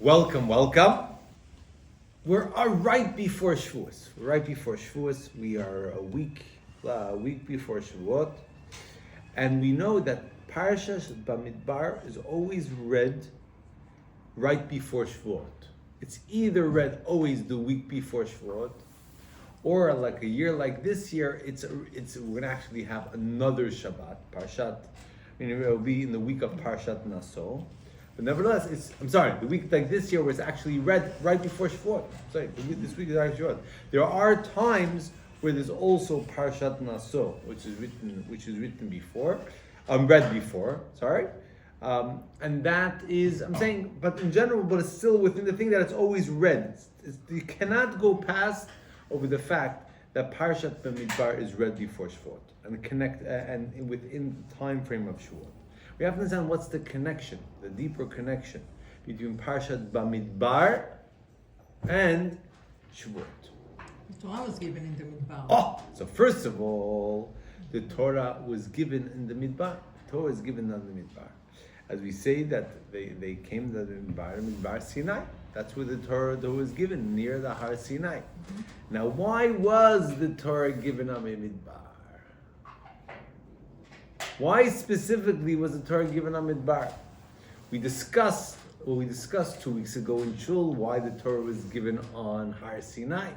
Welcome. We're right before Shavuos. We are a week before Shavuot, and we know that Parshas Bamidbar is always read right before Shavuot. It's either read always the week before Shavuot, or like a year like this year, we're gonna actually have another Shabbat, Parshat. It'll be in the week of Parshat Naso. But nevertheless, the week like this year was actually read right before Shavuot. This week is actually Shavuot. There are times where there's also Parshat Naso, which is written before, read before. And that is, but in general, but it's still within the thing that it's always read. You cannot go past over the fact that Parshat Bamidbar is read before Shavuot and within the time frame of Shavuot. We have to understand what's the connection, the deeper connection between Parshat Bamidbar and Shavuot. The Torah was given in the Midbar. So first of all, the Torah was given in the Midbar. The Torah is given on the Midbar. As we say that they came to the Midbar Sinai. That's where the Torah was given, near the Har Sinai. Mm-hmm. Now, why was the Torah given on the Midbar? Why specifically was the Torah given on Midbar? We discussed 2 weeks ago in Shul why the Torah was given on Har Sinai.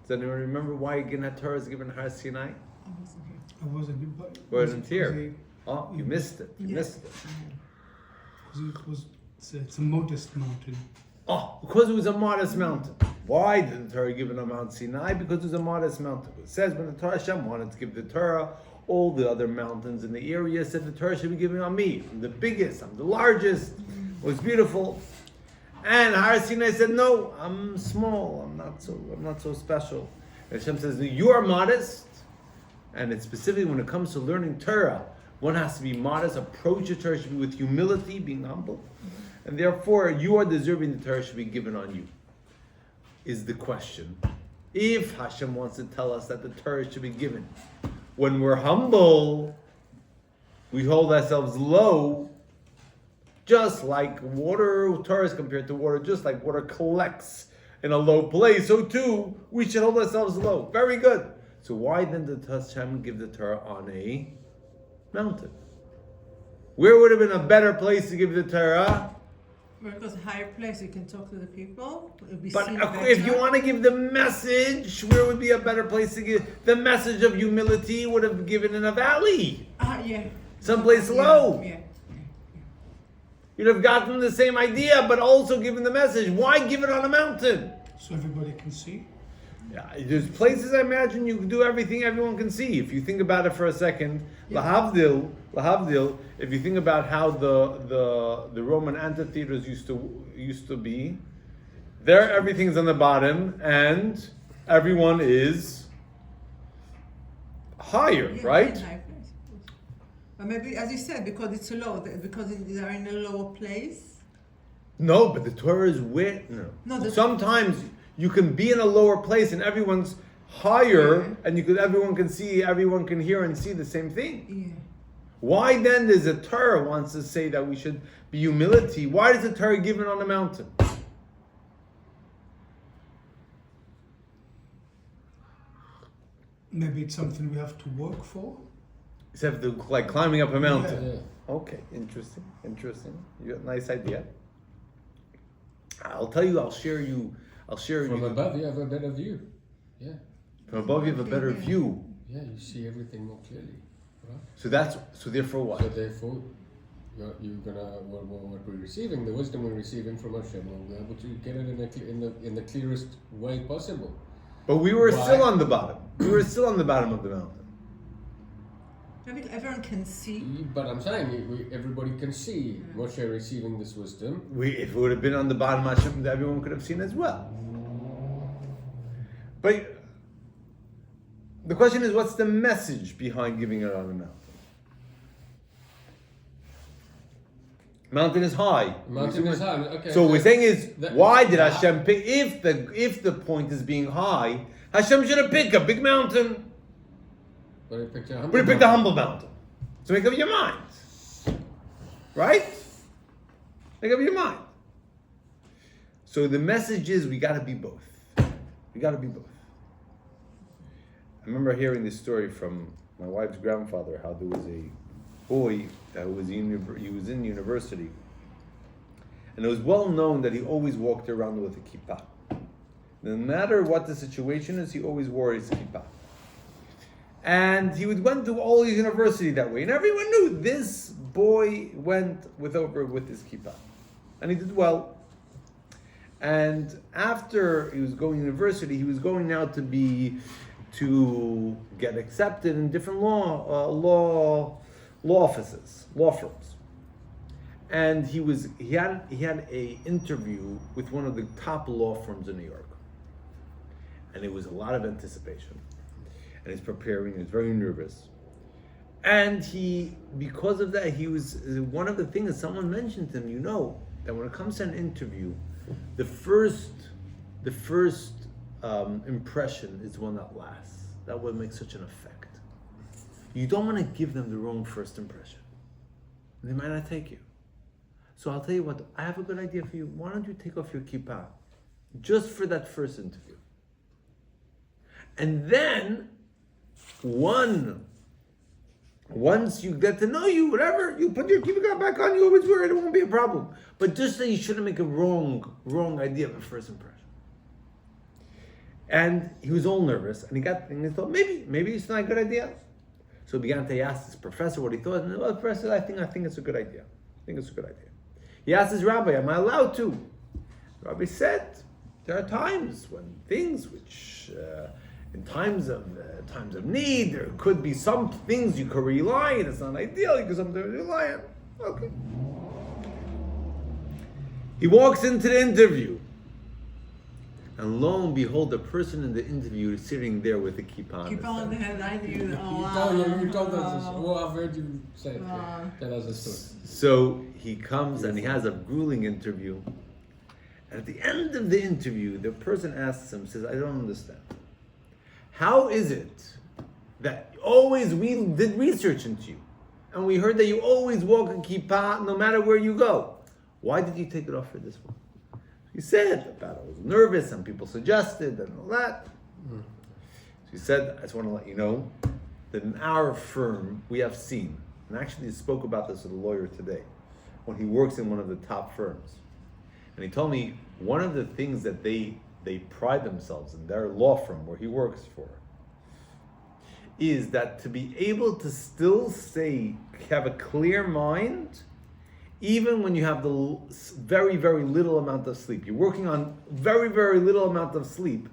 Does anyone remember why again the Torah is given on Har Sinai? I wasn't here. Wasn't here. You missed it. You missed it. It's a modest mountain. Because it was a modest mountain. Why did the Torah give it on Mount Sinai? Because it was a modest mountain. It says when the Torah Hashem wanted to give the Torah, all the other mountains in the area said the Torah should be given on me. I'm the biggest, I'm the largest. It was beautiful. And Har Sinai said, no, I'm small, I'm not so special. And Hashem says, you are modest. And it's specifically when it comes to learning Torah, one has to be modest, approach the Torah should be with humility, being humble. And therefore, you are deserving the Torah should be given on you. Is the question. If Hashem wants to tell us that the Torah should be given, when we're humble, we hold ourselves low, just like water, Torah is compared to water, just like water collects in a low place, so too, we should hold ourselves low. Very good. So why then did Hashem give the Torah on a mountain? Where would have been a better place to give the Torah? Because a higher place, you can talk to the people. But if you want to give the message, where would be a better place to give the message of humility? Would have given in a valley. Someplace low. You'd have gotten the same idea, but also given the message. Why give it on a mountain? So everybody can see? Yeah, there's places I imagine you can do everything everyone can see. If you think about it for a second, lahavdil, if you think about how the Roman amphitheaters used to be, there everything's on the bottom and everyone is higher, right? High place. But maybe, as you said, because it's low, because they are in a lower place. No, but the Torah is where. No. Sometimes you can be in a lower place and everyone's higher, and everyone can see, everyone can hear and see the same thing. Yeah. Why then does the Torah wants to say that we should be humility? Why does the Torah give it on the mountain? Maybe it's something we have to work for. Except like climbing up a mountain. Yeah. Okay, interesting. You got a nice idea. I'll share you. From above, you have a better view. Yeah. From above, you have a better view. Yeah, you see everything more clearly. Right? So therefore what? So therefore, you're gonna what we're receiving, the wisdom we're receiving from Hashem, we'll be able to get it in the clearest way possible. But we were still on the bottom. We were still on the bottom of the mountain. Everyone can see. But I'm saying, everybody can see Moshe receiving this wisdom. If it would have been on the bottom, Hashem, everyone could have seen as well. But the question is, what's the message behind giving it on the mountain? Mountain is high. Mountain is high. Okay. So what we're saying is, why did Hashem pick? If the point is being high, Hashem should have picked a big mountain. But he picked a humble mountain. So make up your mind. Right? Make up your mind. So the message is we got to be both. We got to be both. I remember hearing this story from my wife's grandfather, how there was a boy that was he was in university, and it was well known that he always walked around with a kippah. No matter what the situation is, he always wore his kippah. And he went to all his university that way, and everyone knew this boy went with his kippah, and he did well. And after he was going to university, he was going now to get accepted in different law offices, law firms. And he had a interview with one of the top law firms in New York. And it was a lot of anticipation. And he's preparing, he's very nervous. And because of that, one of the things that someone mentioned to him, that when it comes to an interview, the first impression is one that lasts. That would make such an effect. You don't want to give them the wrong first impression. They might not take you. So I'll tell you what, I have a good idea for you. Why don't you take off your kippah just for that first interview? And then, once you get to know you, whatever, you put your kippah back on, you always wear it, it won't be a problem. But just that you shouldn't make a wrong idea of a first impression. And he was all nervous, and he thought, maybe it's not a good idea. So he began to ask his professor what he thought, and the professor said, I think it's a good idea. He asked his rabbi, am I allowed to? The rabbi said, there are times when things which, in times of need, there could be some things you could rely on. It's not ideal, you could sometimes rely on. Okay. He walks into the interview, and lo and behold, the person in the interview is sitting there with a kippah on Keep on the head, I knew. You told us this. Well, I've heard you say it. Tell us a story. So he comes and he has a grueling interview. And at the end of the interview, the person asks him, says, I don't understand. How is it that we did research into you, and we heard that you always walk a kippah no matter where you go? Why did you take it off for this one? He said that I was nervous and people suggested and all that. So he said, I just want to let you know that in our firm we have seen, and actually he spoke about this with a lawyer today, when he works in one of the top firms. And he told me one of the things that they pride themselves in their law firm where he works for is that to be able to still have a clear mind even when you have the very, very little amount of sleep. You're working on very, very little amount of sleep.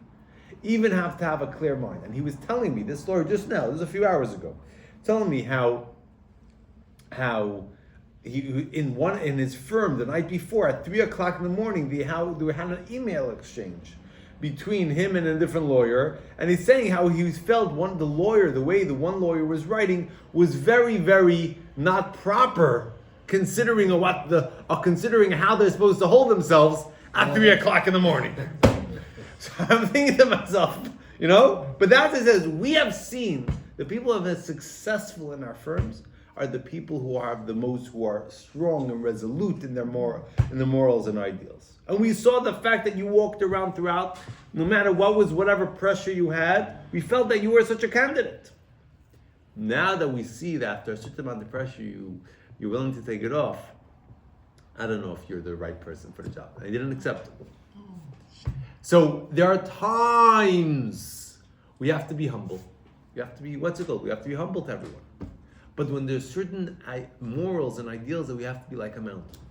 Even have to have a clear mind. And he was telling me this story just now, this was a few hours ago, telling me how he in his firm the night before at 3:00 in the morning they had an email exchange between him and a different lawyer, and he's saying how he felt the way the one lawyer was writing was very, very not proper, considering how they're supposed to hold themselves at 3:00 in the morning. So I'm thinking to myself, but that's what it says. We have seen the people who have been successful in our firms are the people who are strong and resolute in their morals and ideals. And we saw the fact that you walked around throughout, no matter whatever pressure you had, we felt that you were such a candidate. Now that we see that after a certain amount of pressure, you're willing to take it off, I don't know if you're the right person for the job. I didn't accept it. So there are times we have to be humble. We have to be, we have to be humble to everyone. But when there's certain morals and ideals that we have to be like a mountain.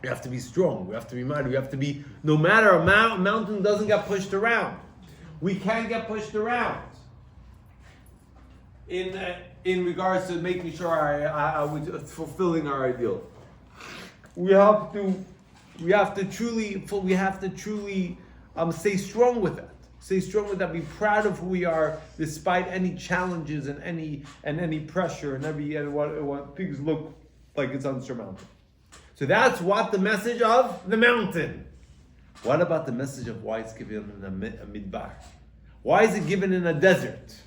We have to be strong. We have to be mighty. We have to be, no matter a mountain doesn't get pushed around. We can't get pushed around. In regards to making sure we're fulfilling our ideal. We have to truly stay strong with that. Stay strong with that. Be proud of who we are, despite any challenges and any pressure and what things look like it's unsurmountable. So that's what the message of the mountain. What about the message of why it's given in a midbar? Why is it given in a desert?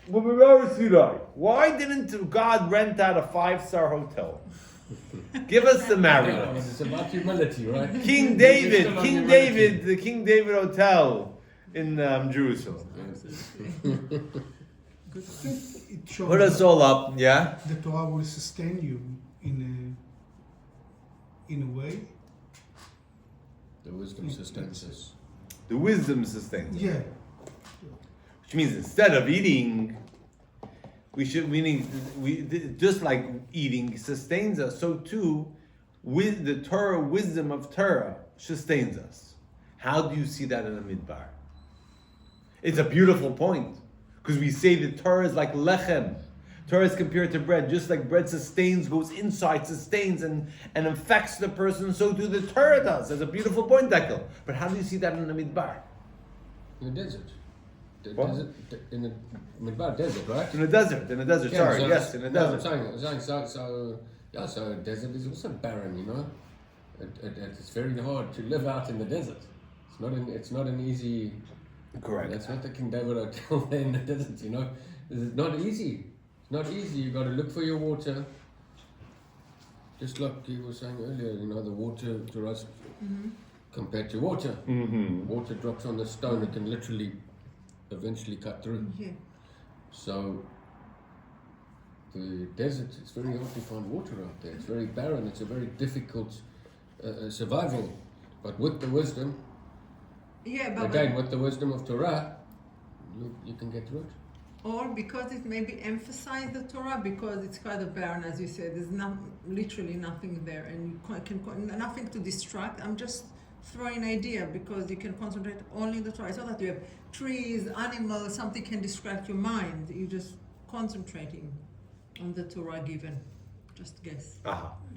Why didn't God rent out a 5-star hotel Give us the Yeah, Marriott. it's about humility, right? King You're David, still on King humility. David, the King David Hotel in Jerusalem. I think it shows Put us that all up, yeah? the Torah will sustain you in a way. The wisdom sustains us. The wisdom sustains us. Yeah. Which means instead of eating, just like eating sustains us, so too, with the Torah, wisdom of Torah sustains us. How do you see that in the Midbar? It's a beautiful point, because we say that Torah is like lechem. Torah is compared to bread, just like bread sustains, goes inside, sustains, and affects the person, so too the Torah does. That's a beautiful point, Dekel. But how do you see that in the Midbar? In the desert. What? In the Midbar desert, right? In the desert, Yeah, sorry, so- yes, in the no, desert. I'm saying, so a desert is also barren, you know. It's very hard to live out in the desert. It's not an easy. Correct. That's not the King David Hotel there in the desert, you know. It's not easy. It's not easy. You got to look for your water. Just like you were saying earlier, you know, the water to us compared to water. Mm-hmm. Water drops on the stone, it can literally eventually cut through. Yeah. So the desert, it's very hard to find water out there. It's very barren. It's a very difficult survival. But with the wisdom, Yeah, but again, with the wisdom of Torah, you can get through it. or because it maybe emphasize the Torah because it's kind of barren, as you said. There's literally nothing there, and you nothing to distract. I'm just throwing an idea because you can concentrate only on the Torah. It's not that you have trees, animals, something can distract your mind. You're just concentrating on the Torah given. Just guess.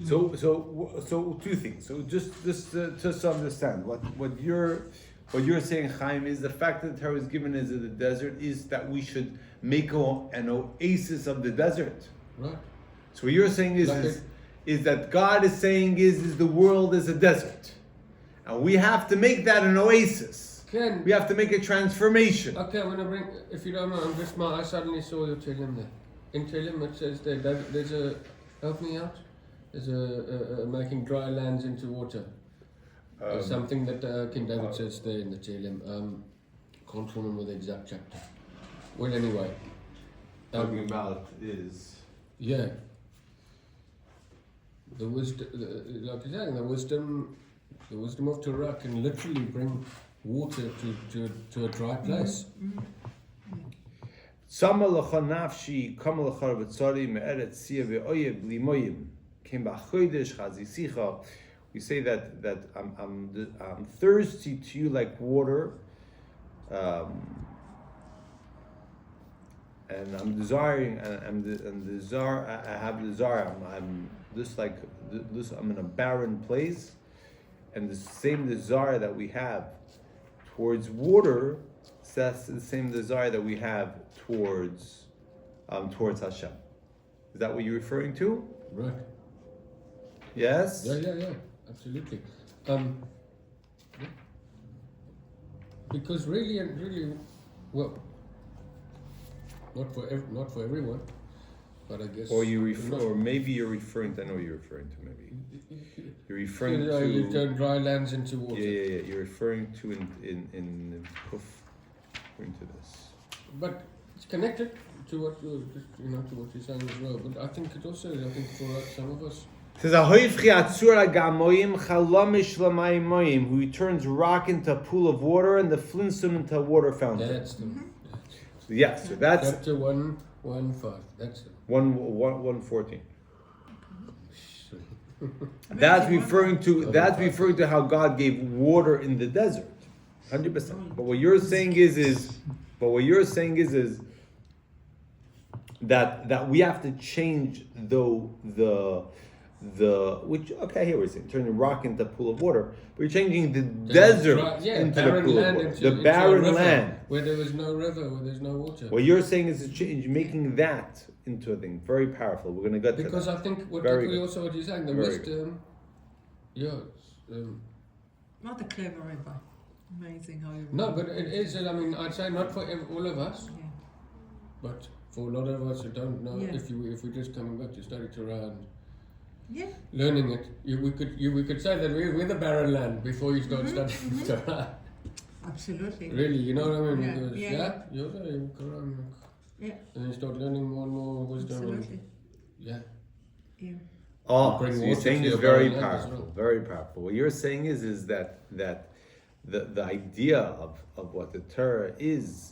So two things. So just to understand what you're saying, Chaim, is the fact that the Torah is given as in the desert is that we should make an oasis of the desert. Right? So what you're saying is that God is saying is the world is a desert, and we have to make that an oasis. Ken, We have to make a transformation. okay, I'm gonna bring. If you don't know, I suddenly saw your Tehillim there. In Tehillim it says there's a. Help me out. There's a making dry lands into water. There's something that King David says there in the Tehillim. Can't remember the exact chapter. Well, anyway. Talking about is Yeah. The wisdom, like you're saying, the wisdom of Torah can literally bring water to a dry place. Sama lecha nafshi, kama lecha v'tzari me'eret siya ve'oyev limoyim. Came ba'chodesh chazisicha. We say that I'm thirsty to you like water, and I'm desiring, I have desire. I'm just like this. I'm in a barren place, and the same desire that we have towards water, that's the same desire that we have towards Hashem. Is that what you're referring to? Right. Yes. Yeah, absolutely. Yeah. Because really, well, not for everyone, but I guess. Or or maybe you're referring to. I know what you're referring to. Maybe you're referring you to. turn dry lands into water. Yeah. You're referring to in referring to this. But it's connected to what to what you're saying as well. But I think for some of us. It says "Ahoifchi atzura gamoyim chalamish lamayim moyim," who turns rock into a pool of water and the flintstone into a water fountain. That's the. Yes, so that's Chapter 1:15. That's the. 1:14. That's referring to how God gave water in the desert, 100%. But what you're saying is that we have to change which here we're saying turning rock into a pool of water. We're changing the desert into the pool of water, the barren land where there is no river, where there's no water. What you're saying is to change, making that into a thing very powerful. We're going to get Because to that. I think what Very you're good. saying, the Very wisdom. Yeah. Not a clever river. Amazing how you. No, but it is. I mean, I'd say not for all of us, Yeah. but for a lot of us who don't know, Yeah. if we're just coming back to study Torah, Yeah. learning it. We could say that we're the barren land before you start studying Torah. Absolutely. Really, you know what I mean? Yeah, Because, yeah. you're the Quran. Yeah. And you start learning more and more wisdom. Absolutely. And, yeah. Yeah. Oh, Bring so you're water saying to is your very barren land as powerful, well. very powerful. What you're saying is that the idea of what the Torah is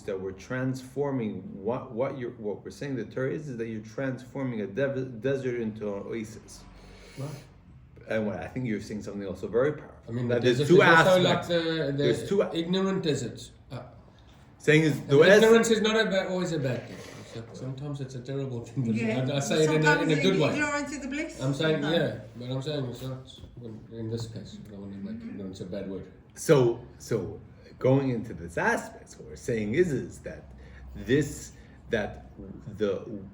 that we're transforming what we're saying the Torah is that you're transforming a desert into an oasis. Right. And what I think you're saying something also very powerful. I mean, that the there's desert two is also like aspects. the There's two ignorant deserts. saying is And the ignorance is not always a bad thing. Sometimes it's a terrible thing. But Yeah. I say it in Sometimes a good way. ignorance is bliss. I'm saying, Sometimes. but I'm saying it's not, in this case, I don't want to make ignorance a bad word. So going into this aspect, what we're saying is that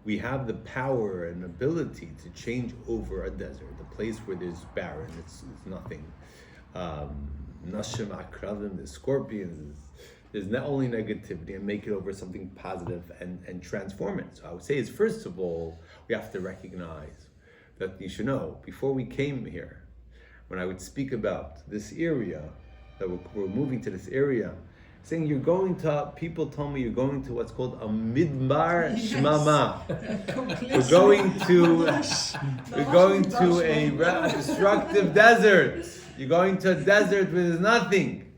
we have the power and ability to change over a desert, a place where there's barren, it's nothing. Nashim akravim, there's scorpions, there's not only negativity, and make it over something positive and transform it. So I would say is first of all, we have to recognize that you should know, before we came here, when I would speak about this area, that we're moving to this area, saying people told me you're going to what's called a midbar Yes. shmama. Completely. We're going to a destructive desert. You're going to a desert where there's nothing.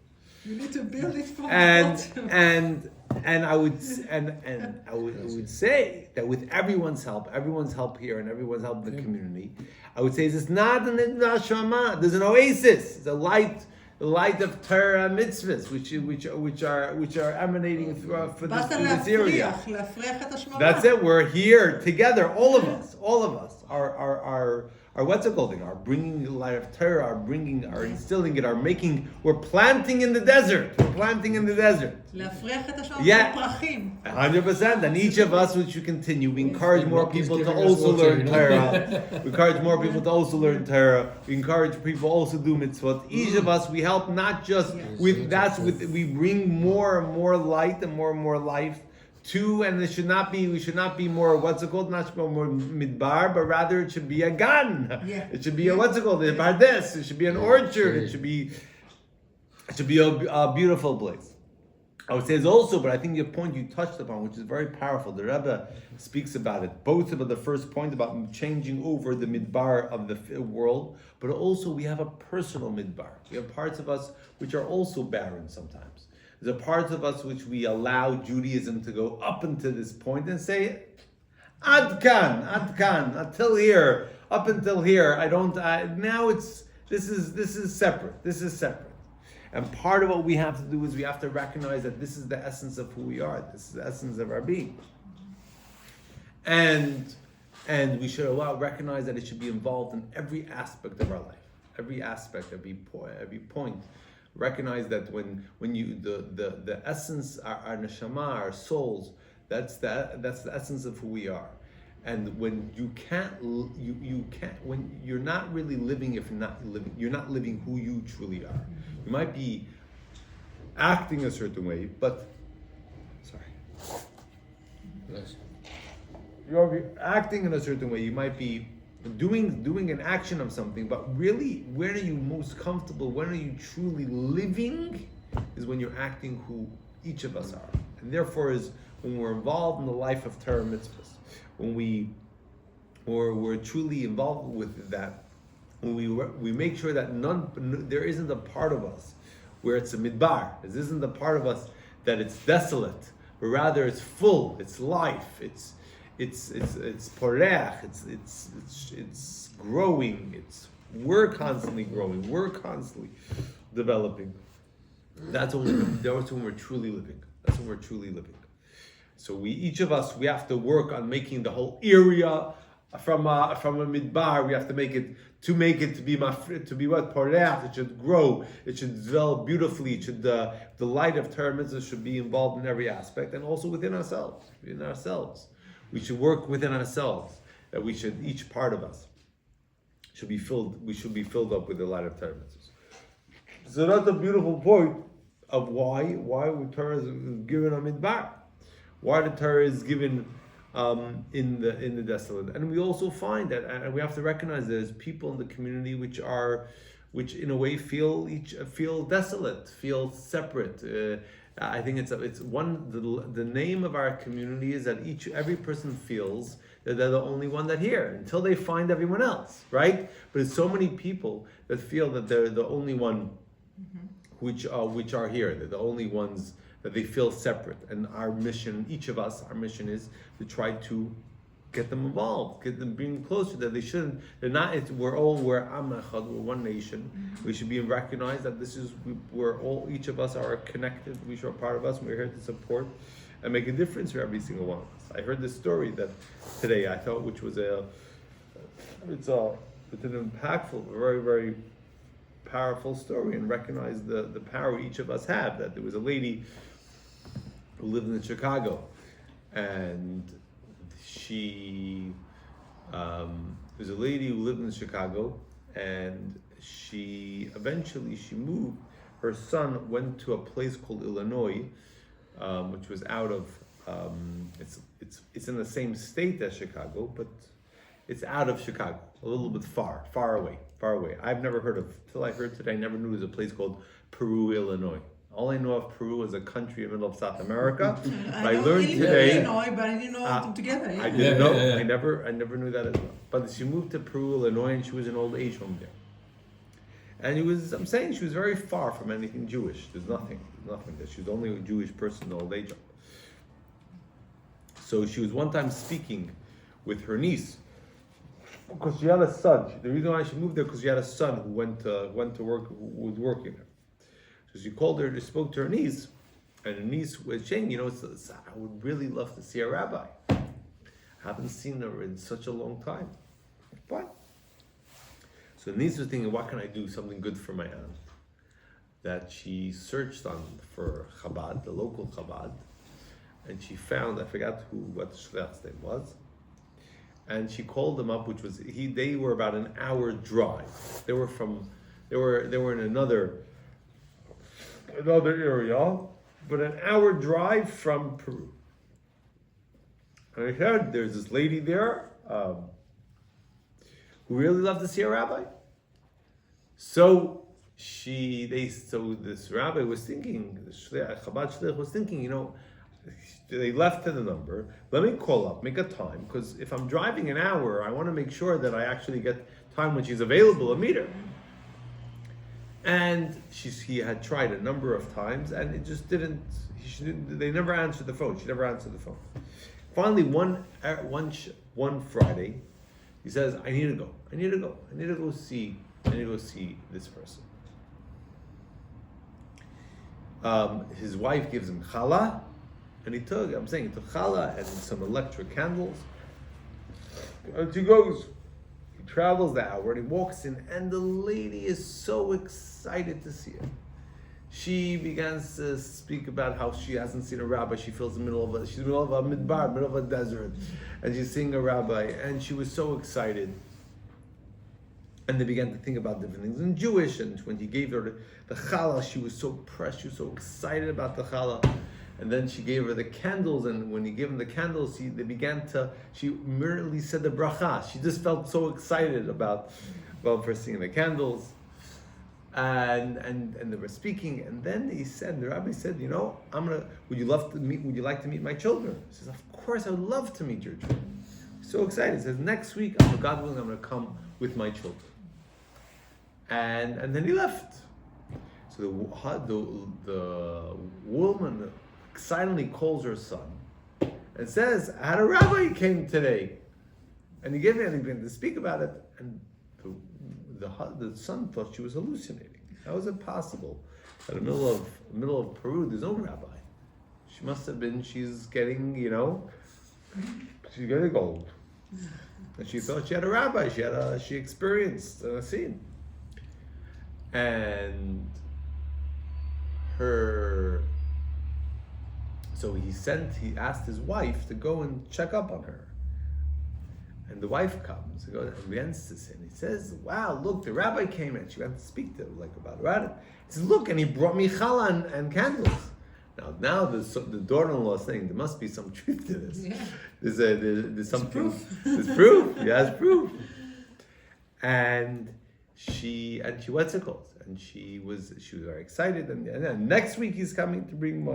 You need to build it from And the bottom. and I would say that with everyone's help here and everyone's help in the community, I would say it's not an Shama. There's an oasis. It's the light of Torah mitzvahs, which are emanating through this area. להפריח את השממה. That's it. We're here together. All of us are what's it called? Are bringing the light of Torah. Are instilling it. We're planting in the desert. להפריח את השממה Yeah. בפרחים. 100%. And each of us, which you continue, we encourage more He's people to giving us also water, learn you know? Torah. We encourage more people to also learn Torah. We encourage people also do mitzvot. Each of us, we help not just we bring more and more light and more life to, and we should not be more, what's it called? Not more midbar, but rather it should be a gan. Yeah. It should be a, what's it called? A bardes. It should be an orchard. It should be a beautiful place. I would say it's also, but I think the point you touched upon, which is very powerful, the Rebbe speaks about it, both about the first point about changing over the midbar of the world, but also we have a personal midbar. We have parts of us which are also barren sometimes. There's a parts of us which we allow Judaism to go up into this point and say, Adkan, until here, up until here, this is separate. And part of what we have to do is we have to recognize that this is the essence of who we are. This is the essence of our being. And we should recognize that it should be involved in every aspect of our life. Every aspect, every point. Recognize that when you the essence, our neshama, our souls, that's the essence of who we are. And when you can't when you're not really living, you're not living who you truly are. You might be acting a certain way, but Yes. you're acting in a certain way. You might be doing an action of something, but really, when are you most comfortable? When are you truly living? Is when you're acting who each of us are, and therefore is when we're involved in the life of Torah mitzvahs. When we're truly involved with that, when we make sure that there isn't a part of us where it's a midbar. This isn't the part of us that it's desolate, but rather it's full. It's life. It's porech. It's growing. We're constantly growing. We're constantly developing. That's when we're truly living. That's when we're truly living. So each of us, we have to work on making the whole area from a midbar. We have to make it to be what porech. It should grow. It should develop beautifully. It should the light of Torah mitzvah should be involved in every aspect, and also within ourselves. We should work within ourselves. That each part of us should be filled. We should be filled up with the light of Torah mitzvahs. So that's a beautiful point of why Torah is given a midbar. Why the Torah is given in the desolate. And we also find that, and we have to recognize there's people in the community which in a way feel desolate, feel separate. I think it's one, the name of our community is that every person feels that they're the only one that here until they find everyone else, right? But it's so many people that feel that they're the only one which are here. They're the only ones that they feel separate. And our mission, each of us, our mission is to try to get them involved, get them being closer, that they shouldn't, we're Am Echad, we're one nation. We should be recognized that we're all, each of us are connected, we are part of us, and we're here to support and make a difference for every single one of us. I heard this story that today I thought, which was it's an impactful, very, very powerful story, and recognize the power each of us have. That there was a lady who lived in Chicago, and there's a lady who lived in Chicago, and she moved. Her son went to a place called Illinois, which was out of it's in the same state as Chicago, but it's out of Chicago, a little bit far away. I've never heard of, till I heard today, I never knew there's a place called Peru, Illinois. All I know of Peru is a country in the middle of South America. I learned today. Illinois, but I didn't know them together. Yeah. I didn't know. Yeah. I never knew that as well. But she moved to Peru, Illinois, and she was in an old age home there. And I'm saying she was very far from anything Jewish. There's nothing that she was the only Jewish person in the old age home. So she was one time speaking with her niece, because she had a son. The reason why she moved there because she had a son who went to work, who was working there. So she spoke to her niece, and her niece was saying, I would really love to see a rabbi. I haven't seen her in such a long time. Fine. So the niece was thinking, what can I do, something good for my aunt? That she searched for Chabad, the local Chabad, and she found, I forgot what the shliach's name was, and she called them up, they were about an hour drive. They were in another area, but an hour drive from Peru. And I heard there's this lady there who really loved to see a rabbi. So this rabbi was thinking, the Chabad shliach was thinking, they left her the number. Let me call up, make a time, because if I'm driving an hour, I want to make sure that I actually get time when she's available to meet her. And he had tried a number of times, and it just didn't. They never answered the phone. She never answered the phone. Finally, one Friday, he says, "I need to go. I need to go see this person." His wife gives him challah, and he took challah and some electric candles. And he goes. Travels the hour and he walks in, and the lady is so excited to see him. She begins to speak about how she hasn't seen a rabbi. She feels she's in the middle of a midbar, middle of a desert, and she's seeing a rabbi, and she was so excited. And they began to think about different things in Jewish. And when he gave her the challah, she was so pressed, she was so excited about the challah. And then she gave her the candles, and when he gave them the candles, she immediately said the bracha. She just felt so excited about first seeing the candles. And they were speaking, and then the rabbi said, would you like to meet my children? He says, of course, I would love to meet your children. So excited. He says, next week, God willing, I'm going to come with my children. And then he left. So the woman silently calls her son and says, I had a rabbi came today, and he began to speak about it, and the son thought she was hallucinating. How is it possible that in the middle of Peru there's no rabbi? She must have been. She's getting old, and she thought she had a rabbi. She experienced a scene, and so he asked his wife to go and check up on her. And the wife comes and goes and begins to say, and he says, wow, look, the rabbi came in. She went to speak to him about it. He says, look, and he brought me challah and candles. Now the daughter-in-law is saying there must be some truth to this. Yeah. There's something. proof. There's proof. He has proof. And she what's it called? And she was very excited. And then next week he's coming to bring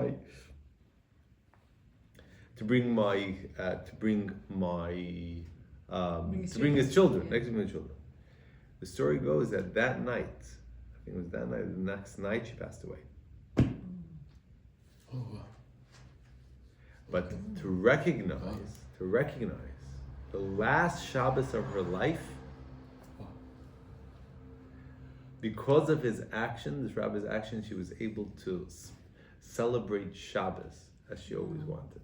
his children. Yeah. Next to his children. The story goes that night, I think it was that night, the next night she passed away. Oh, wow. But to recognize the last Shabbos of her life, because of his action, this rabbi's action, she was able to celebrate Shabbos as she always wanted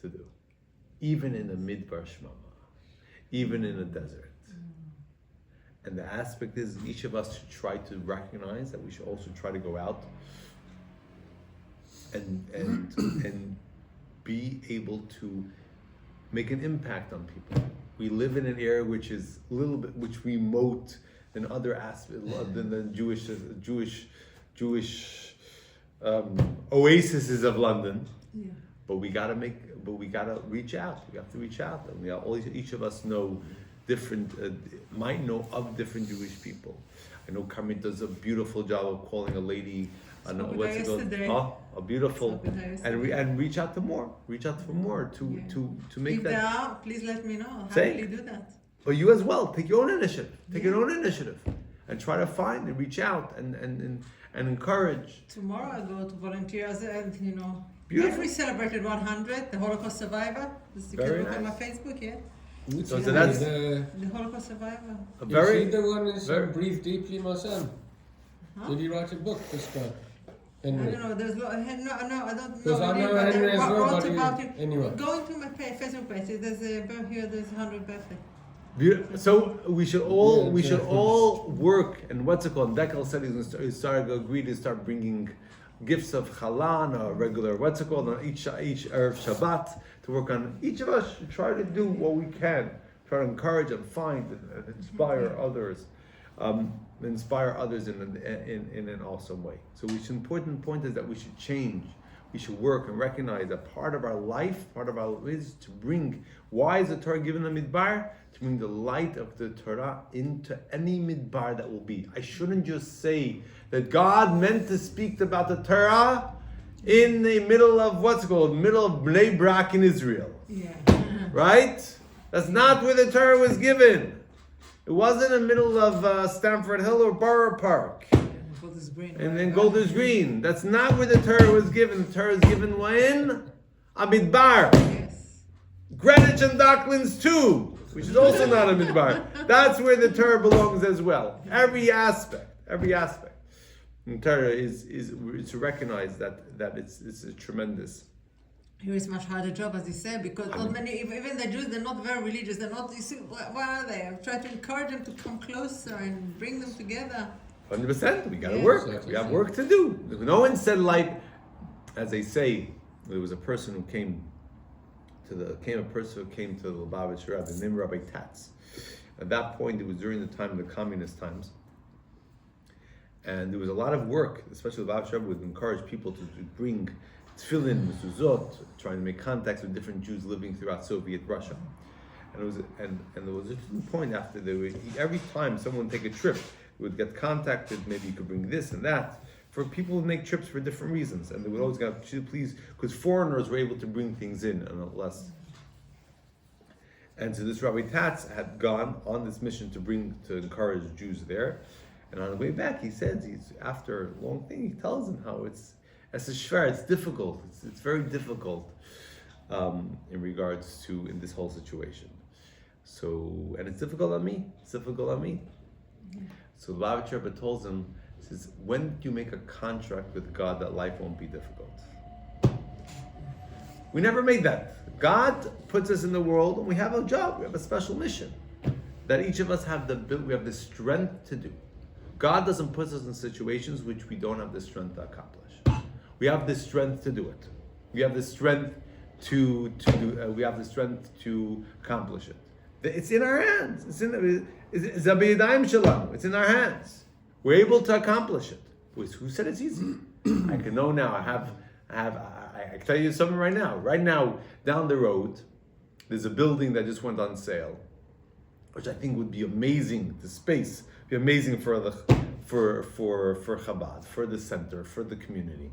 to do. Even in a midbar shmama, even in a desert. And the aspect is each of us should try to recognize that we should also try to go out and be able to make an impact on people. We live in an area which is a little bit remote than other aspects than the Jewish oases of London. Yeah. But we gotta reach out. We have to reach out, and each of us know might know of different Jewish people. I know Carmen does a beautiful job of calling a lady. A beautiful, and reach out to more. Reach out for more to make if that. there are, please let me know. Say. Happily do that. But you as well, take your own initiative. Take your own initiative, and try to find and reach out and encourage. Tomorrow I go to volunteers and Beautiful. Every celebrated 100, the Holocaust survivor. You Very can look nice. on my Facebook, yeah. So that's The Holocaust survivor. a You very see the one in very- Breathe Deeply, my son? Huh? Did he write a book, this guy? I Henry. don't know. There's no, I don't know. Because I him, know but Henry I as well, wrote but about him. anyway. Go into my Facebook page. There's there's 100 birthday. So we should all Yeah, all work, and what's it called? Dekel said he's agreed to start bringing gifts of chalan or regular on each Erev Shabbat to work on. Each of us should try to do what we can, try to encourage and find and inspire others, in an awesome way. So the important point is that we should change. We should work and recognize that part of our life, is to bring. Why is the Torah given the midbar? To bring the light of the Torah into any midbar that will be. I shouldn't just say that God meant to speak about the Torah in the middle of middle of Bnei Brak in Israel. Yeah. Right? That's not where the Torah was given. It wasn't in the middle of Stamford Hill or Borough Park. Golders Green. And then Golders Green. That's not where the Torah was given. The Torah is given when? Amidbar. Yes. Greenwich and Docklands too, which is also not a midbar. That's where the Torah belongs as well. Every aspect. And Torah is to recognize that it's a tremendous. Here is much harder job, as you said, because not many, even the Jews, they're not very religious. They're not. You see, what are they? I'm trying to encourage them to come closer and bring them together. 100%. We gotta Yeah. work. Exactly. We have work to do. No one said as they say, there was a person who came to the Lubavitch Rebbe, named Rabbi Tatz. At that point, it was during the time of the communist times. And there was a lot of work, especially the Lubavitch Rebbe would encourage people to bring tefillin, mezuzot, trying to make contacts with different Jews living throughout Soviet Russia. And there was a certain point after every time someone would take a trip, would get contacted, maybe you could bring this and that. For people who make trips for different reasons. And they would always go, please, because foreigners were able to bring things in and less. And so this Rabbi Tatz had gone on this mission to encourage Jews there. And on the way back, he says, after a long thing, he tells them how it's schwer, it's difficult. It's very difficult in regards to in this whole situation. So, and it's difficult on me. So the Lubavitch Rebbe tells him, says, when do you make a contract with God that life won't be difficult? We never made that. God puts us in the world and we have a job, we have a special mission that each of us we have the strength to do. God doesn't put us in situations which we don't have the strength to accomplish. We have the strength to do it. We have the strength to accomplish it. It's in our hands. It's in our hands. We're able to accomplish it. Who said it's easy? I can know now. I can tell you something right now. Right now, down the road, there's a building that just went on sale, which I think would be amazing. The space be amazing for Chabad, for the center, for the community.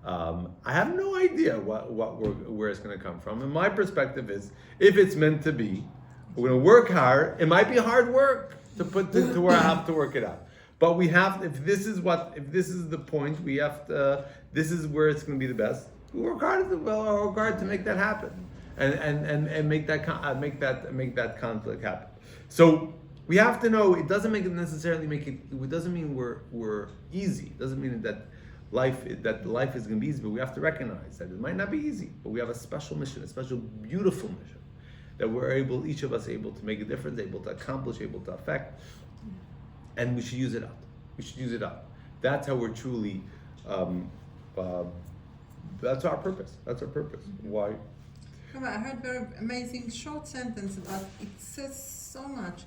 I have no idea where it's going to come from. And my perspective is, if it's meant to be, we're going to work hard. It might be hard work to put to where I have to work it out. But we have, if this is the point, we have to. This is where it's going to be the best. We work hard to make that happen, and make that conflict happen. So we have to know. It doesn't necessarily make it. It doesn't mean we're easy. It doesn't mean that life is going to be easy. But we have to recognize that it might not be easy. But we have a special mission, a special beautiful mission, that each of us able to make a difference, able to accomplish, able to affect. And we should use it up. We should use it up. That's how we're truly. That's our purpose. That's our purpose. Why? I heard a very amazing short sentence about it. Says so much.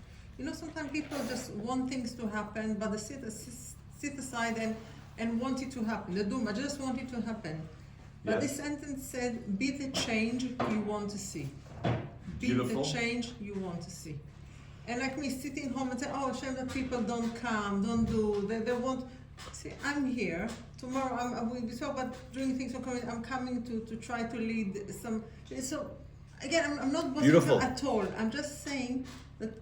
Sometimes people just want things to happen, but they sit aside and want it to happen. They do. I just want it to happen. But this sentence said, "Be the change you want to see." Be Beautiful. the change you want to see. And like me sitting home and say, "Oh, shame that people don't come, don't do." They want. See, I'm here. Tomorrow we talk about doing things for community. I'm coming to try to lead some. So again, I'm not boasting at all. I'm just saying that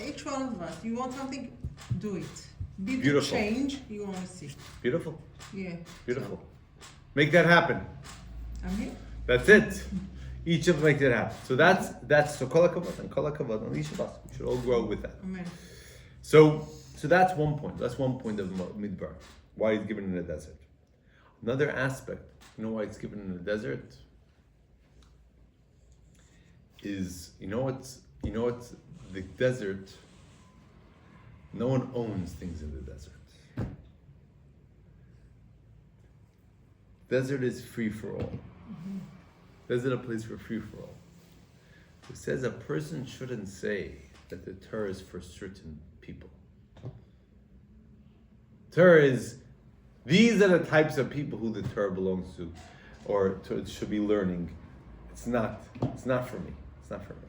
each one of us, you want something, do it. Be the change you want to see. Beautiful. Yeah. Beautiful. Make that happen. I'm here. That's it. Each of us make that happen. So that's so kol hakavod and kol hakavod on each of us. We should all grow with that. Amen. So that's one point. That's one point of Midbar. Why it's given in the desert. Another aspect, why it's given in the desert is what's the desert. No one owns things in the desert. Desert is free for all. Desert is a place for free for all. It says a person shouldn't say that the Torah is for certain people. Torah is, these are the types of people who the Torah belongs to, or should be learning. It's not for me. It's not for me.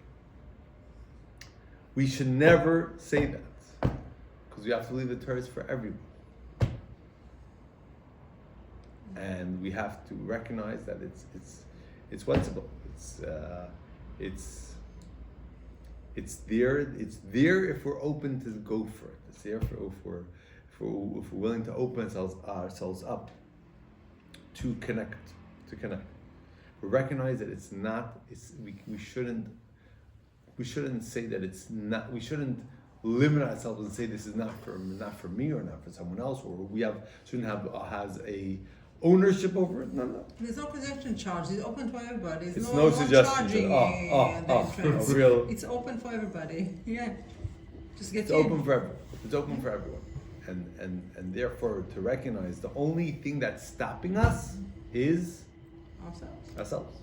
We should never say that, because we have to believe the Torah is for everyone. And we have to recognize that it's flexible. It's there if we're open to go for it. It's there if we're willing to open ourselves up to connect. We recognize that it's not. We shouldn't say that it's not. We shouldn't limit ourselves and say this is not for me or not for someone else, or shouldn't have has a ownership over it. No. There's no connection charge. It's open for everybody. It's no suggestion. Real. It's open for everybody. Yeah. Just get It's open for everyone. It's open for everyone. And therefore to recognize the only thing that's stopping us is ourselves.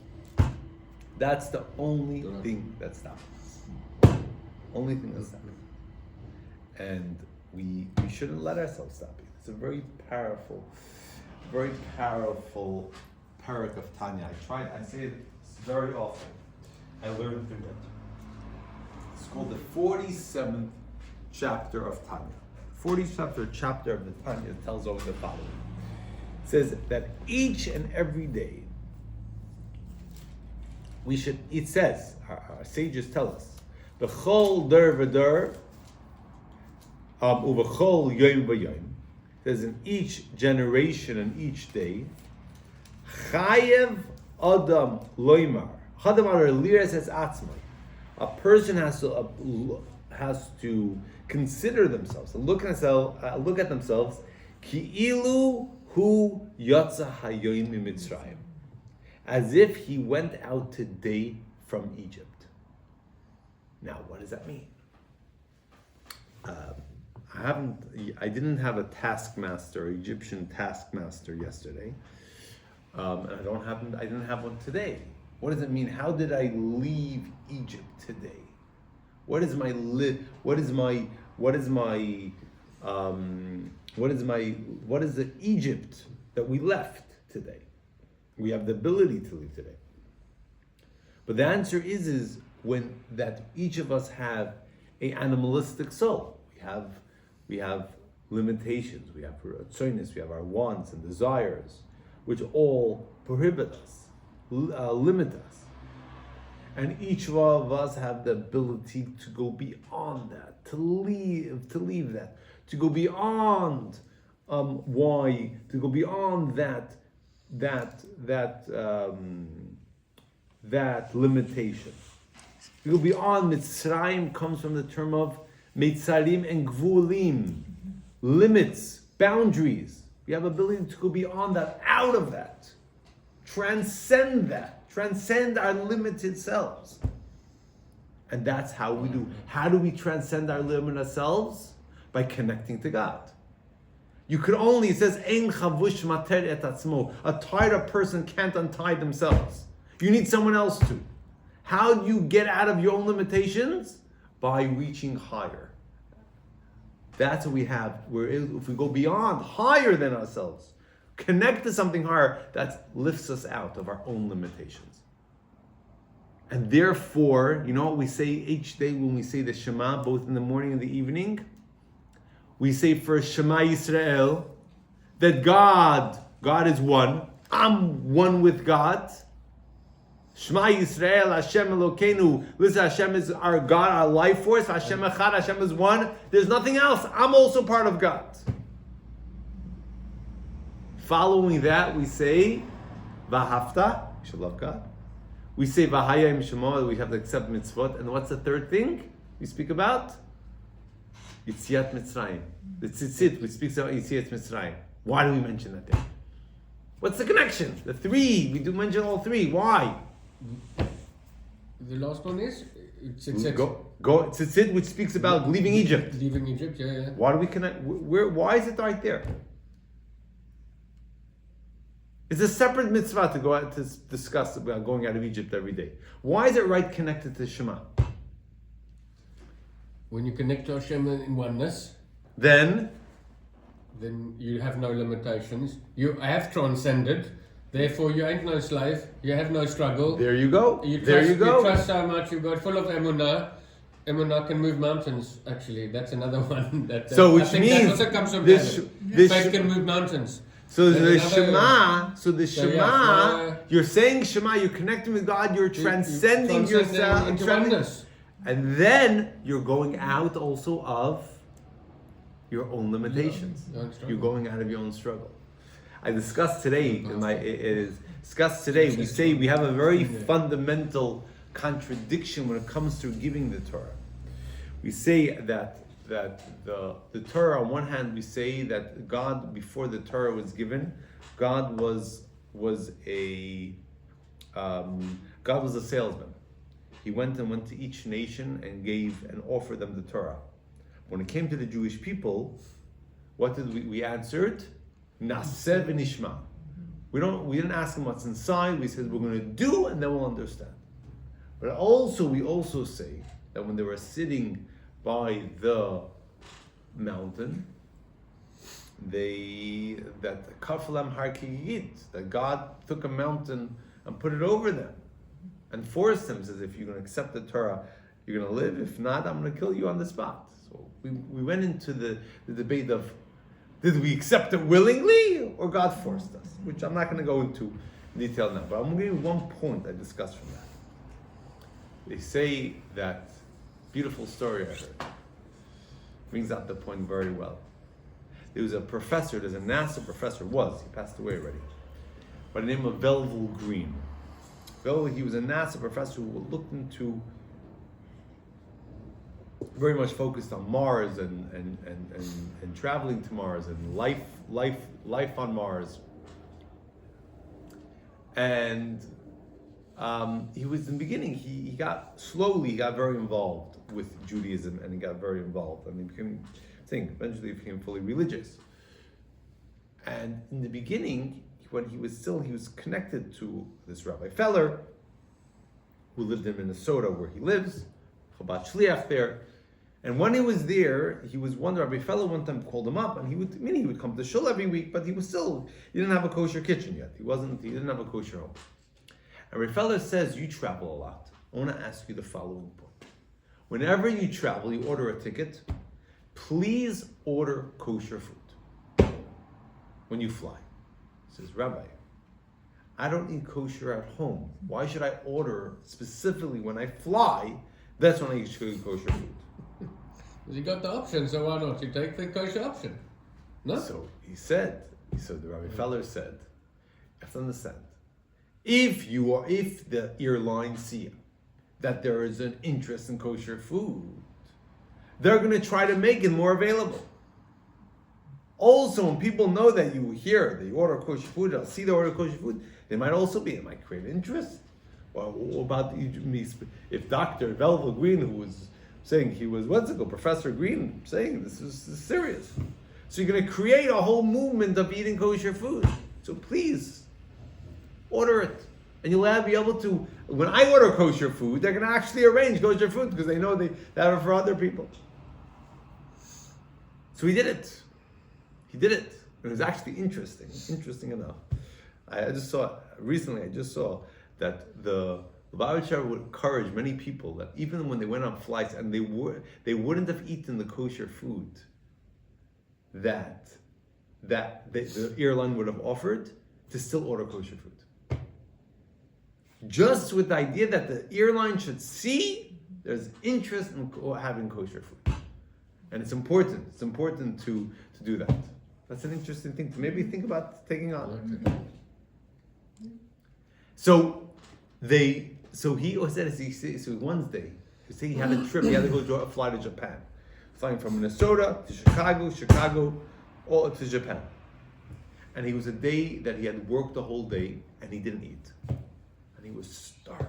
That's the only thing that's stopping us. Only thing that's stopping us. And we shouldn't let ourselves stop it. It's a very powerful parak of Tanya. I say it very often. I learned through that. It's called the 47th chapter of Tanya. 47th chapter of the Tanya tells over the following. It says that each and every day it says, our sages tell us, B'chol der v'der, u'b'chol yom v'yom, says in each generation and each day, Chayev Adam Loimar. Chadam Ar Liras Es Atzmai. A person has to consider themselves and look at themselves. Ki'ilu hu yatsa hayoim mitzrayim, as if he went out today from Egypt. Now, what does that mean? I didn't have a Egyptian taskmaster yesterday, and I didn't have one today. What does it mean? How did I leave Egypt today? What is the Egypt that we left today. We have the ability to leave today. But the answer is when that each of us have a animalistic soul. We have limitations. We have tzornis, we have our wants and desires, which all prohibit us, limit us. And each of us have the ability to go beyond that, to leave that, to go beyond why, to go beyond that limitation. To go beyond Mitzrayim comes from the term of Mitzarim and Gvulim, limits, boundaries. We have ability to go beyond that, out of that, transcend our limited selves. And that's how we do. How do we transcend our limited selves? By connecting to God. You could only, it says, Ein chavush mater et atzmo. A tied up person can't untie themselves. You need someone else to. How do you get out of your own limitations? By reaching higher. That's what we have. If we go beyond, higher than ourselves, connect to something higher, that lifts us out of our own limitations. And therefore, you know what we say each day when we say the Shema, both in the morning and the evening? We say first Shema Yisrael, that God is one. I'm one with God. Shema Yisrael, Hashem Elokeinu. Listen, Hashem is our God, our life force. Hashem Echad, Hashem is one. There's nothing else. I'm also part of God. Following that, we say V'ahavta, you should love God. We say V'hayim Shemo, we have to accept mitzvot. And what's the third thing we speak about? Yitziat Mitzrayim. The tzitzit, which speaks about Yitziat Mitzrayim. Why do we mention that there? What's the connection? The three, we do mention all three. Why? The last one is tzitzit. Go tzitzit, which speaks about leaving Egypt. Leaving Egypt, yeah. Why do we connect? Why is it right there? It's a separate mitzvah to go out to discuss about going out of Egypt every day. Why is it right connected to Shema? When you connect to Hashem in oneness, then you have no limitations. You have transcended. Therefore, you ain't no slave. You have no struggle. there you go. You You trust so much. You've got full of emunah. Emunah can move mountains. Actually, that's another one. So which I think means that also comes from this faith can move mountains. So There's the another- Shema. yeah, You're saying Shema. You're connecting with God. You're transcending yourself. into oneness. And then you're going out also of your own limitations. Your own struggle. You're going out of your own struggle. I discussed today, we say we have a very fundamental contradiction when it comes to giving the Torah. We say that the Torah, on one hand, we say that God, before the Torah was given, God was a salesman. He went to each nation and gave and offered them the Torah. When it came to the Jewish people, what did we answered? Naseh v'nishma. We didn't ask them what's inside. We said we're going to do, and then we'll understand. But we also say that when they were sitting by the mountain, that God took a mountain and put it over them and forced them. Says, if you're going to accept the Torah, you're going to live. If not, I'm going to kill you on the spot. So we went into the debate of, did we accept it willingly or God forced us? Which I'm not going to go into detail now, but I'm going to give you one point I discussed from that. They say that, beautiful story I heard, brings out the point very well. There was a professor, there's a NASA professor, he passed away already, by the name of Velvel Green. He was a NASA professor who looked into, very much focused on Mars and traveling to Mars and life on Mars. And he was in the beginning, he got very involved with Judaism, and he got very involved, and eventually he became fully religious. And in the beginning, when he was connected to this Rabbi Feller, who lived in Minnesota where he lives, Chabad Shliach there, And when he was there, he was wondering, Rabbi Feller one time called him up, and he would come to shul every week, but he didn't have a kosher kitchen yet. He didn't have a kosher home. And Rabbi Feller says, you travel a lot. I want to ask you the following point. Whenever you travel, you order a ticket, please order kosher food when you fly. He says, Rabbi, I don't eat kosher at home. Why should I order specifically when I fly? That's when I eat kosher food. You got the option, so why not you take the kosher option? No? So the Rabbi Feller said, you have to understand, if the airlines see that there is an interest in kosher food, they're going to try to make it more available. Also, when people know that they order kosher food, they'll see they order kosher food, they might also it might create interest. Well, what about if Dr. Velvel Green, who was saying Professor Green, saying this is serious. So you're going to create a whole movement of eating kosher food. So please, order it. And you'll be able to, when I order kosher food, they're going to actually arrange kosher food because they know they have it for other people. So he did it. It was actually interesting enough. I just saw that the Lubavitcher would encourage many people that even when they went on flights and they wouldn't have eaten the kosher food that the airline would have offered, to still order kosher food. Just with the idea that the airline should see there's interest in having kosher food. And it's important. It's important to do that. That's an interesting thing to maybe think about taking on. So he said, one day, he had a trip, he had to fly to Japan. Flying from Minnesota to Chicago to Japan. And he was a day that he had worked the whole day and he didn't eat. And he was starving.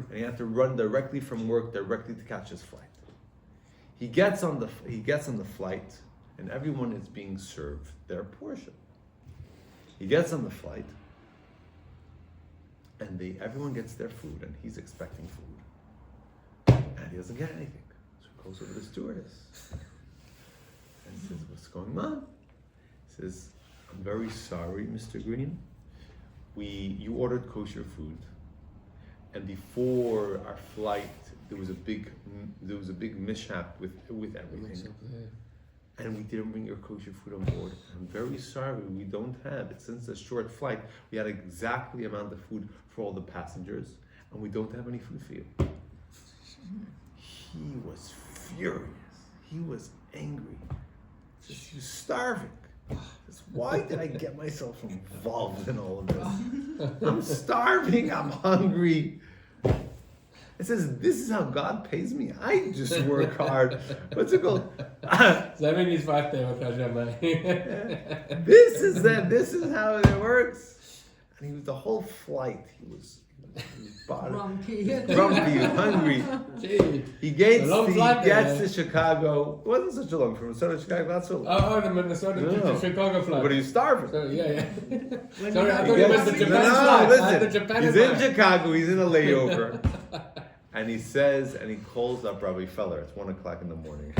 And he had to run directly from work directly to catch his flight. He gets on the flight and everyone is being served their portion. He gets on the flight and everyone gets their food and he's expecting food. And he doesn't get anything. So he goes over to the stewardess and says, what's going on? He says, I'm very sorry, Mr. Green. You ordered kosher food, and before our flight, there was a big mishap with everything, and we didn't bring your kosher food on board. I'm very sorry, we don't have it. Since it's a short flight, we had exactly the amount of food for all the passengers, and we don't have any food for you. He was furious. He was angry. You're starving. Why did I get myself involved in all of this? I'm starving, I'm hungry. It says, this is how God pays me. I just work hard. What's it called? This is how it works. And he was the whole flight, he was Grumpy, hungry. Gee, He gets to to Chicago. It wasn't such a long from Minnesota to Chicago, not so long. the Minnesota to Chicago flight. But he was starving. So, yeah. When Sorry, I you- thought you meant the No, Japan No, flight. listen. The Japan He's flight. in Chicago, he's in a layover. And he calls up Rabbi Feller. It's 1:00 in the morning.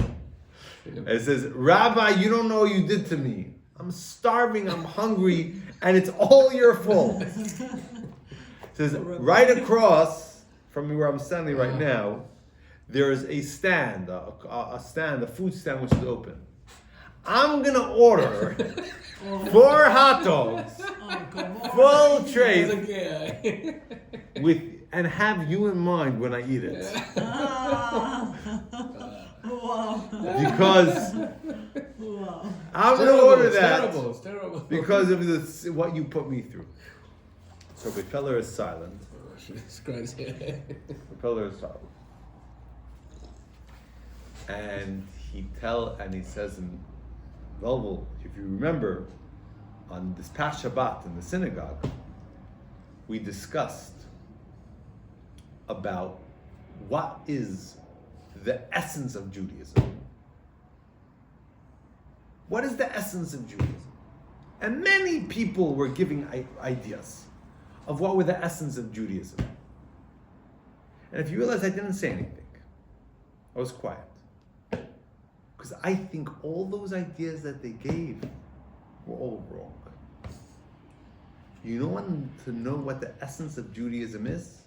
And it says, Rabbi, you don't know what you did to me. I'm starving, I'm hungry, and it's all your fault. It says, right across from where I'm standing right now, there is a stand, a food stand which is open. I'm gonna order 4 hot dogs, Oh, come on. full tray, Okay. and have you in mind when I eat it. Ah. Wow. Because Wow. I'm gonna order that It's terrible. because of what you put me through. So the Feller is silent. It's crazy. The Feller is silent. And he says in Melville, if you remember, on this past Shabbat in the synagogue, we discussed about what is the essence of Judaism. What is the essence of Judaism? And many people were giving ideas of what were the essence of Judaism. And if you realize I didn't say anything, I was quiet. because I think all those ideas that they gave were all wrong. You want to know what the essence of Judaism is?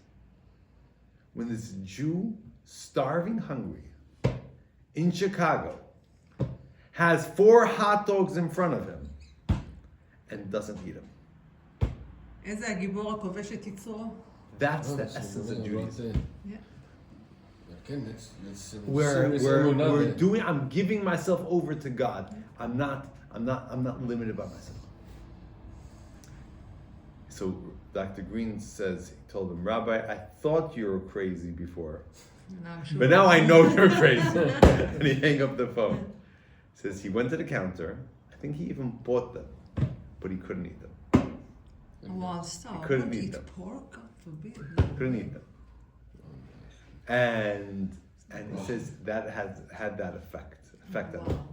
When this Jew, starving hungry, in Chicago, has 4 hot dogs in front of him and doesn't eat them. איזה הגיבור הכובש את יצרו? That's Oh, the that's essence of right Judaism. there. Yeah. Again, that's some Where serious we're emunah there. I'm giving myself over to God. I'm not limited by myself. So Dr. Green says, he told him, Rabbi, I thought you were crazy before, but now I know you're crazy. And he hung up the phone. Says he went to the counter. I think he even bought them, but he couldn't eat them. Wow, stop. couldn't Don't eat eat them. pork, God forbid. Couldn't eat them. And it says that had that effect on him. Wow.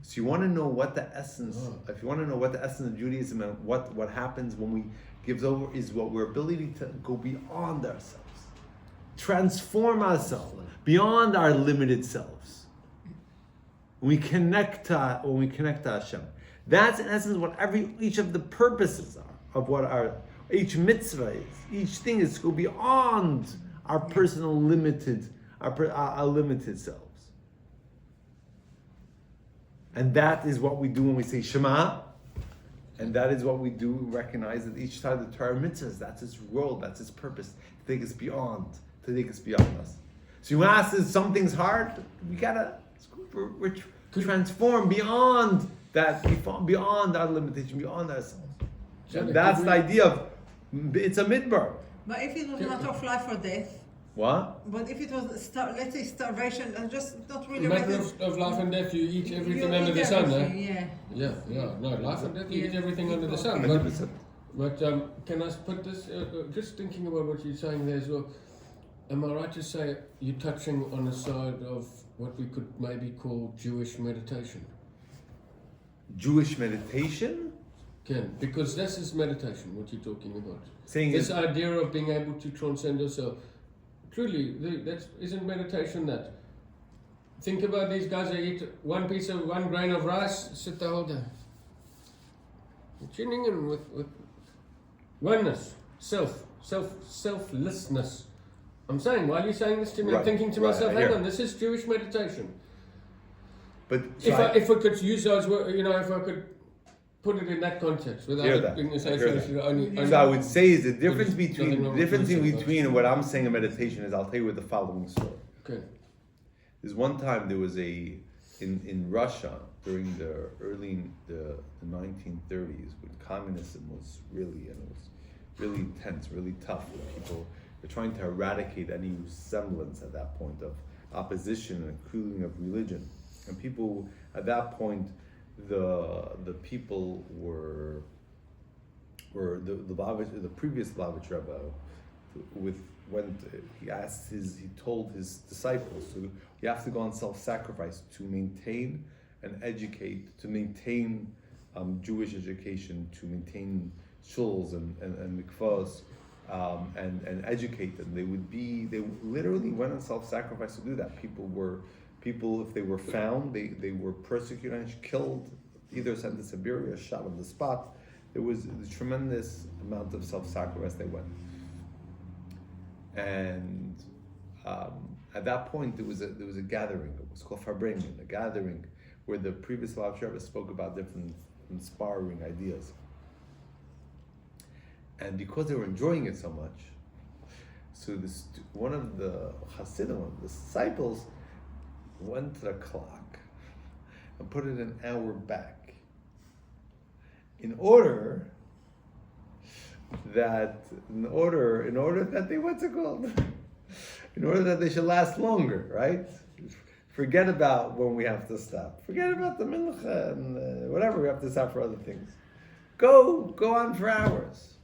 So you want to know what the essence, if you want to know what the essence of Judaism and what happens when we give over, is what we're ability to go beyond ourselves, transform ourselves beyond our limited selves. When we connect to Hashem, that's in essence what each of the purposes are of what each mitzvah is. Each thing is to go beyond our personal limited, our limited selves. And that is what we do when we say Shema. And that is what we do, recognize that each time the Torah mitzvahs, that's its role, that's its purpose, to take us beyond us. So you ask, is some things hard? We gotta transform beyond that, beyond our limitation, beyond ourselves. And that's the idea of, it's a midbar. But if it was a matter of life or death, What? but if it was, let's say starvation, and just not really... A matter of life and death, you eat everything under the sun, eh? Yeah. No, life and death, you eat everything under the sun. 100%. But can I put this, just thinking about what you're saying there as well, am I right to say you're touching on a side of what we could maybe call Jewish meditation? Jewish meditation? Ken, because this is meditation, what you're talking about. Saying This idea of being able to transcend yourself. Truly, that isn't meditation that. Think about these guys that eat one grain of rice, sit the whole day. You're tuning in with oneness, selflessness. I'm saying, while you're saying this to me, I'm Right, thinking to right, myself, I hang hear. on, this is Jewish meditation. But If I could use those words, if I could put it in that context, without Hear it that, being I hear associated that. only. So I would say is the difference Nothing between wrong with concept, what I'm saying in meditation is, I'll tell you with the following story. Okay. There's one time there was in Russia during the 1930s when communism was really intense, really tough. People were trying to eradicate any semblance at that point of opposition and including of religion. And people at that point, the people were the previous Lubavitch Rebbe he told his disciples, so you have to go on self-sacrifice to maintain and educate, to maintain Jewish education, to maintain shuls and mikvahs, and educate them. They literally went on self-sacrifice to do that. People, if they were found, they were persecuted and killed, either sent to Siberia, shot on the spot. There was a tremendous amount of self-sacrifice they went. And at that point, there was a gathering. It was called Farbrengen, a gathering where the previous Lubavitch Rebbe spoke about different inspiring ideas. And because they were enjoying it so much, so one of the Hasidim, one of the disciples, went to the clock and put it an hour back in order that they should last longer, right? Forget about when we have to stop. Forget about the mincha and whatever we have to stop for other things. Go on for hours.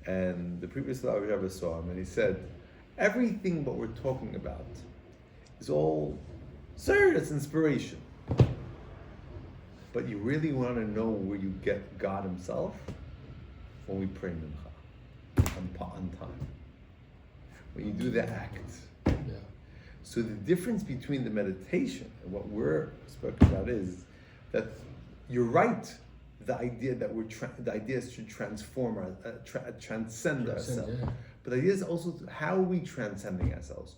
And the previous Lubavitch Rebbe saw him and he said, everything what we're talking about is all serious inspiration. But you really want to know where you get God himself? When we pray mincha on time. When you do the act. Yeah. So the difference between the meditation and what we're speaking about is that you're right. The idea that the idea is to transform transcend ourselves. Yeah. But the idea is also how are we transcending ourselves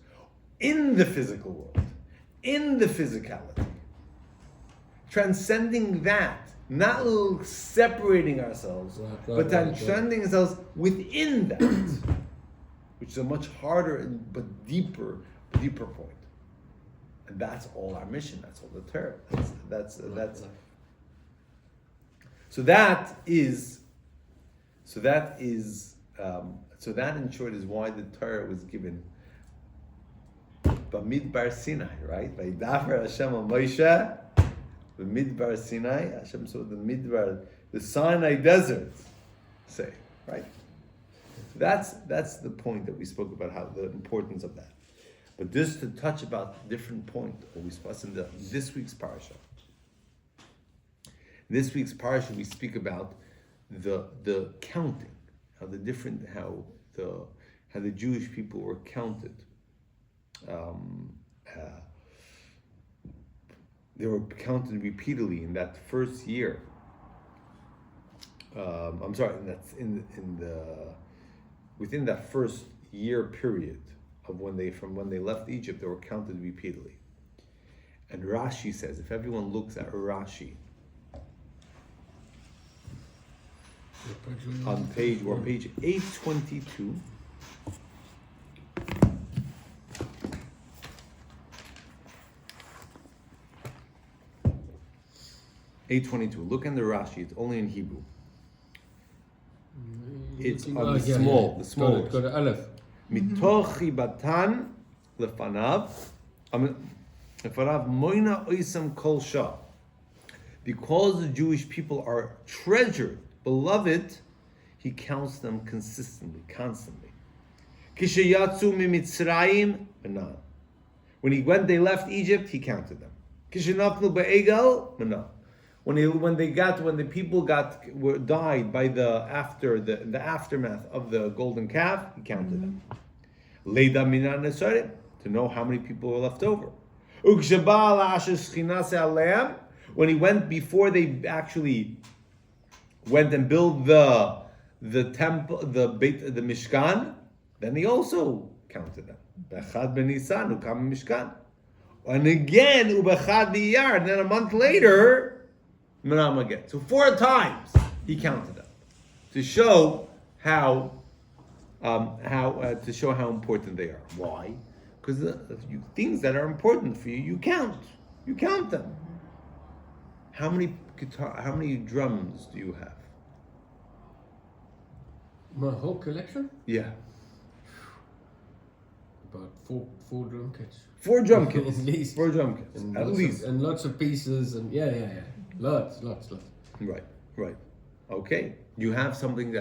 in the physical world, in the physicality, transcending that, not separating ourselves, but transcending ourselves within that, which is a much harder but deeper point. And that's all our mission. That's all the Torah. So that in short is why the Torah was given Bamidbar Sinai, right? Vaydaber Hashem al Moshe, Bamidbar Sinai. Hashem saw the Midbar, the Sinai desert. Say, right? That's the point that we spoke about, how the importance of that. But just to touch about different point, what we spoke in this week's parasha. This week's parsha we speak about the counting, how the Jewish people were counted. They were counted repeatedly in that first year. Within that first year period of when they left Egypt, they were counted repeatedly. And Rashi says, if everyone looks at Rashi, on page 822. Look in the Rashi. It's only in Hebrew. It's on the small. The small. Go to Aleph. Mitoch chibatan lefanav moina oisam kol shah. Because the Jewish people are treasured, beloved, he counts them consistently, constantly. Kishayatsu mimitzrayim, when they left Egypt, he counted them. Kishanafnu be'egel, when the people died by the aftermath of the golden calf, he counted them. Leida minan nesarim, to know how many people were left over. Ukshaba la'ashes chinase aleim, when he went before they actually went and built the temple, the Mishkan, then he also counted them. Bechad b'Nisan ukam Mishkan, and again ubechad b'Iyar, and then a month later, Menam again. So 4 times he counted them to show how important they are. Why? Because things that are important for you, you count them. How many drums do you have? My whole collection? Yeah. About four drum kits. 4 drum kits. At least. 4 drum kits. And At least. And lots of pieces and yeah. Lots. Right. Okay. You have something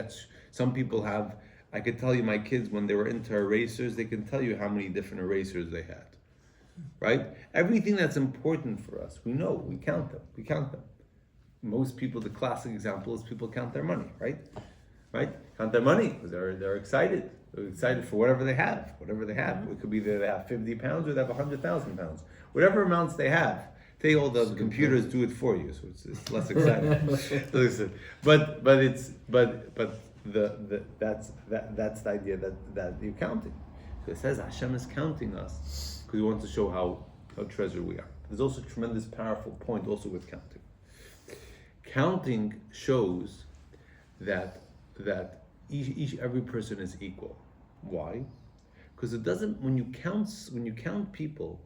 some people have. I could tell you, my kids, when they were into erasers, they can tell you how many different erasers they had. Right? Everything that's important for us, we know, we count them. Most people, the classic example is people count their money, right? Count their money because they're excited. They're excited for whatever they have. It could be that they have 50 pounds or they have 100,000 pounds. Whatever amounts they have. Today all the computers do it for you, so it's less exciting. but that's the idea that you're counting. So it says Hashem is counting us because He wants to show how treasured we are. There's also a tremendous powerful point also with counting. Counting shows that every person is equal. Why? Because it doesn't. When you count people,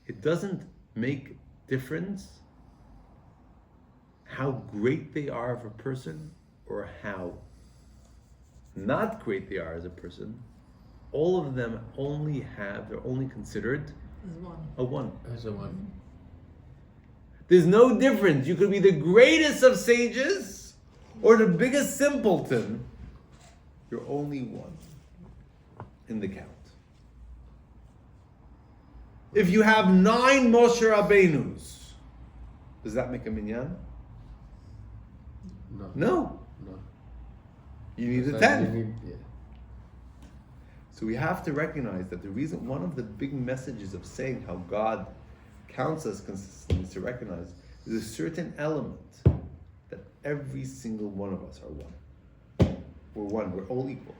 it doesn't make difference how great they are of a person or how not great they are as a person. All of them they're only considered a one. As a one. There's no difference. You could be the greatest of sages or the biggest simpleton. You're only one in the count. If you have 9 Moshe Rabbeinus, does that make a minyan? No. You need a 10. So we have to recognize that the reason, one of the big messages of saying how God counts us consistently is to recognize there's a certain element that every single one of us are one. We're one, we're all equal.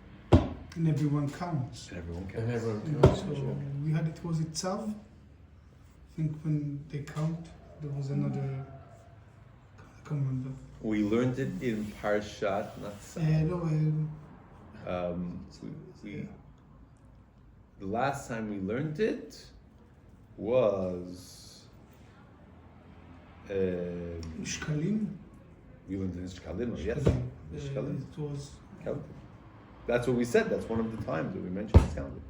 And everyone counts. And everyone And counts. everyone You know, counts. so we had it was itself. I think when they count, there was another. I can't remember. We learned it in Parshat Natsal. No, We the last time we learned it was Shkalim. we learned it in Shkalim, yes. Shkalim. It was. Counted. That's what we said. That's one of the times that we mentioned it's counted.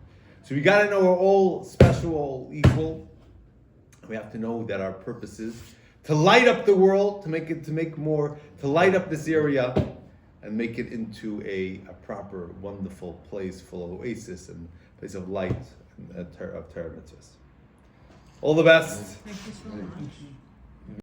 So we got to know we're all special, all equal. We have to know that our purpose is to light up the world, to light up this area, and make it into a proper, wonderful place full of oasis and place of light and of Torah mitzvahs. All the best. Thank you so much.